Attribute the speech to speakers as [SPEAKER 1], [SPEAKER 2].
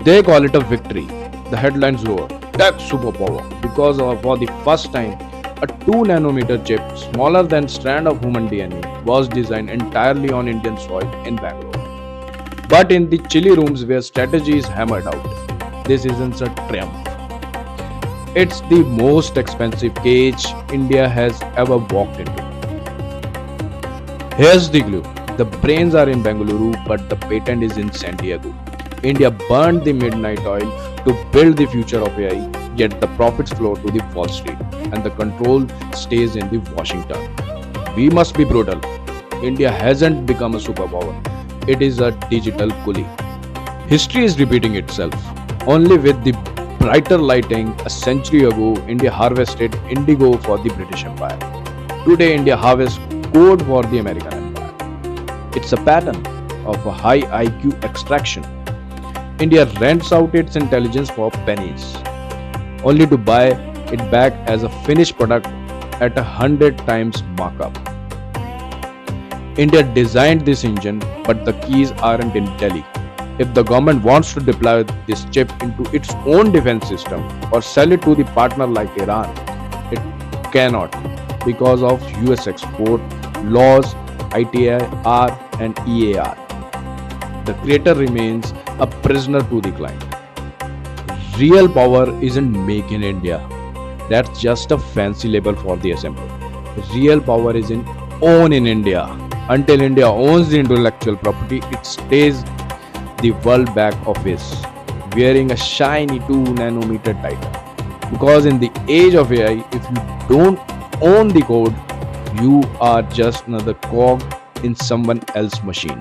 [SPEAKER 1] They call it a victory. The headlines roar, tech superpower, because for the first time, a 2 nanometer chip smaller than strand of human DNA was designed entirely on Indian soil in Bangalore. But in the chilly rooms where strategy is hammered out, this isn't a triumph. It's the most expensive cage India has ever walked into. Here's the clue. The brains are in Bengaluru, but the patent is in San Diego. India burned the midnight oil to build the future of AI, yet the profits flow to the Wall Street and the control stays in the Washington. We must be brutal. India hasn't become a superpower. It is a digital coolie. History is repeating itself. Only with the brighter lighting, a century ago, India harvested indigo for the British Empire. Today, India harvests code for the American Empire. It's a pattern of a high IQ extraction. India rents out its intelligence for pennies, only to buy it back as a finished product at 100 times markup. India designed this engine, but the keys aren't in Delhi. If the government wants to deploy this chip into its own defense system or sell it to the partner like Iran, it cannot because of US export laws, ITAR and EAR. The creator remains a prisoner to the client. Real power isn't make in India. That's just a fancy label for the assembly. Real power is in own in India. Until India owns the intellectual property, it stays the world back office, wearing a shiny 2 nanometer title. Because in the age of AI, if you don't own the code, you are just another cog in someone else's machine.